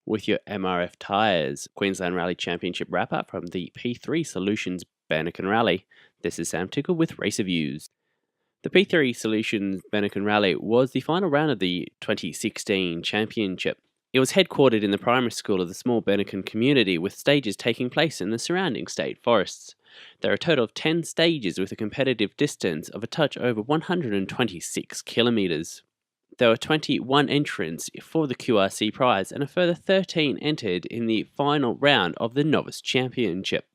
with your MRF Tyres Queensland Rally Championship wrap-up from the P3 Solutions Benarkin Rally. This is Sam Tickle with Race Reviews. The P3 Solutions Benarkin Rally was the final round of the 2016 championship. It was headquartered in the primary school of the small Benarkin community, with stages taking place in the surrounding state forests. There are a total of 10 stages with a competitive distance of a touch over 126 kilometres. There were 21 entrants for the QRC prize, and a further 13 entered in the final round of the Novice Championship.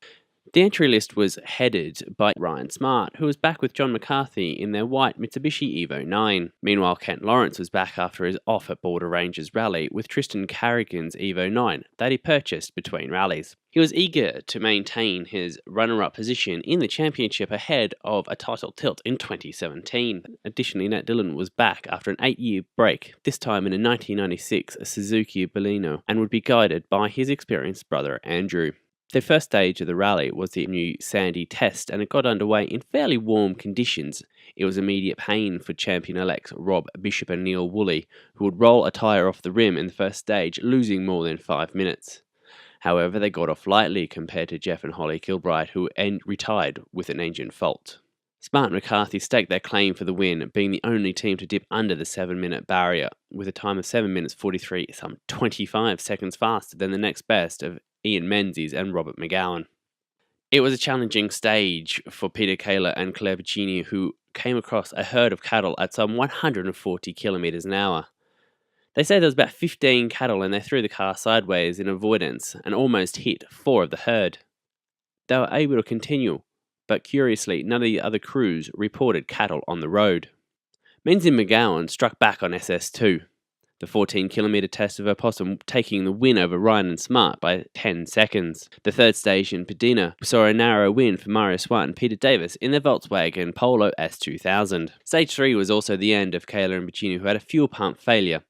The entry list was headed by Ryan Smart, who was back with John McCarthy in their white Mitsubishi Evo 9. Meanwhile, Kent Lawrence was back after his off at Border Rangers rally with Tristan Carrigan's Evo 9 that he purchased between rallies. He was eager to maintain his runner-up position in the championship ahead of a title tilt in 2017. Additionally, Nat Dillon was back after an 8-year break, this time in a 1996 Suzuki Baleno, and would be guided by his experienced brother Andrew. The first stage of the rally was the new Sandy test, and it got underway in fairly warm conditions. It was immediate pain for champion-elects Rob Bishop and Neil Woolley, who would roll a tyre off the rim in the first stage, losing more than 5 minutes. However, they got off lightly compared to Jeff and Holly Kilbride, who retired with an engine fault. Smart and McCarthy staked their claim for the win, being the only team to dip under the 7-minute barrier, with a time of 7 minutes 43, some 25 seconds faster than the next best of Ian Menzies and Robert McGowan. It was a challenging stage for Peter Kaler and Claire Piccini, who came across a herd of cattle at some 140 kilometres an hour. They say there was about 15 cattle, and they threw the car sideways in avoidance and almost hit 4 of the herd. They were able to continue, but curiously, none of the other crews reported cattle on the road. Menzies and McGowan struck back on SS2, the 14-kilometre test of Opossum taking the win over Ryan and Smart by 10 seconds. The third stage in Padina saw a narrow win for Mario Swart and Peter Davis in their Volkswagen Polo S2000. Stage 3 was also the end of Kaler and Piccini, who had a fuel pump failure.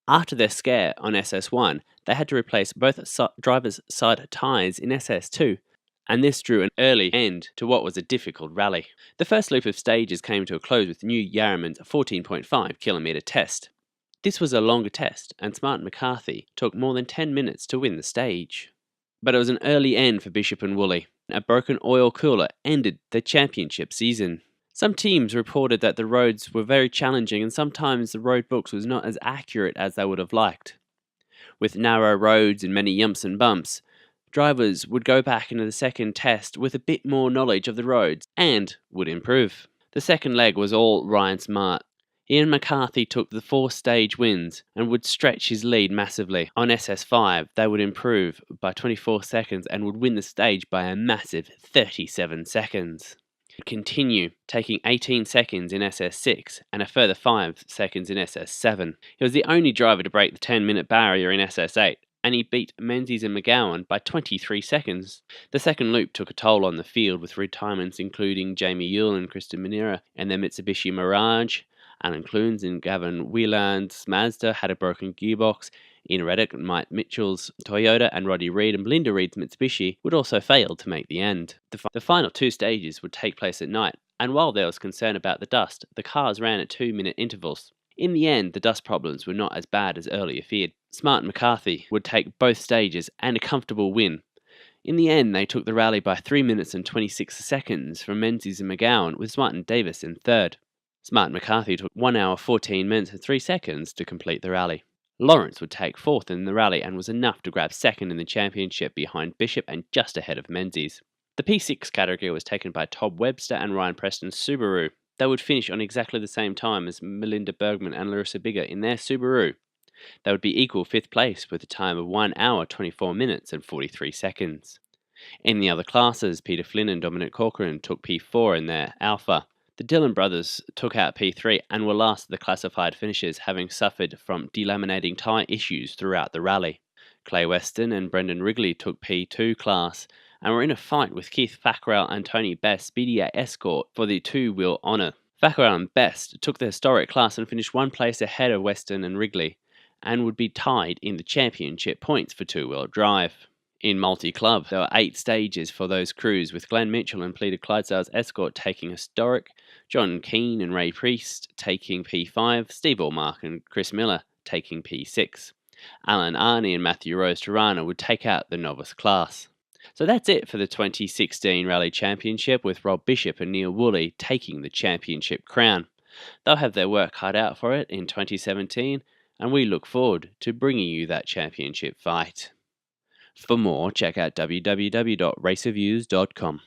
After their scare on SS1, they had to replace both drivers' side tyres in SS2, and this drew an early end to what was a difficult rally. The first loop of stages came to a close with New Yarraman's 14.5-kilometre test. This was a longer test, and Smart and McCarthy took more than 10 minutes to win the stage. But it was an early end for Bishop and Woolley. A broken oil cooler ended the championship season. Some teams reported that the roads were very challenging, and sometimes the road books was not as accurate as they would have liked. With narrow roads and many yumps and bumps, drivers would go back into the second test with a bit more knowledge of the roads and would improve. The second leg was all Ryan Smart. Ian McCarthy took the 4-stage wins and would stretch his lead massively. On SS5, they would improve by 24 seconds and would win the stage by a massive 37 seconds. Continue, taking 18 seconds in SS6 and a further 5 seconds in SS7. He was the only driver to break the 10-minute barrier in SS8, and he beat Menzies and McGowan by 23 seconds. The second loop took a toll on the field, with retirements including Jamie Yule and Kristen Manera and their Mitsubishi Mirage. Alan Clunes and Gavin Wieland's Mazda had a broken gearbox. Ian Reddick and Mike Mitchell's Toyota and Roddy Reed and Belinda Reed's Mitsubishi would also fail to make the end. The final 2 stages would take place at night, and while there was concern about the dust, the cars ran at 2-minute intervals. In the end, the dust problems were not as bad as earlier feared. Smart and McCarthy would take both stages and a comfortable win. In the end, they took the rally by 3 minutes and 26 seconds from Menzies and McGowan, with Smart and Davis in third. Smart and McCarthy took 1 hour 14 minutes and 3 seconds to complete the rally. Lawrence would take 4th in the rally and was enough to grab 2nd in the championship behind Bishop and just ahead of Menzies. The P6 category was taken by Todd Webster and Ryan Preston's Subaru. They would finish on exactly the same time as Melinda Bergman and Larissa Bigger in their Subaru. They would be equal 5th place with a time of 1 hour 24 minutes and 43 seconds. In the other classes, Peter Flynn and Dominic Corcoran took P4 in their Alpha. The Dillon brothers took out P3 and were last of the classified finishers, having suffered from delaminating tyre issues throughout the rally. Clay Weston and Brendan Wrigley took P2 class and were in a fight with Keith Fackrell and Tony Best BDA Escort for the 2-wheel honour. Fackrell and Best took the historic class and finished 1 place ahead of Weston and Wrigley, and would be tied in the championship points for 2-wheel drive. In multi-club, there were 8 stages for those crews, with Glenn Mitchell and Peter Clydesdale's Escort taking historic, John Keane and Ray Priest taking P5, Steve Allmark and Chris Miller taking P6. Alan Arney and Matthew Rose Tirana would take out the novice class. So that's it for the 2016 Rally Championship, with Rob Bishop and Neil Woolley taking the championship crown. They'll have their work cut out for it in 2017, and we look forward to bringing you that championship fight. For more, check out www.racerviews.com.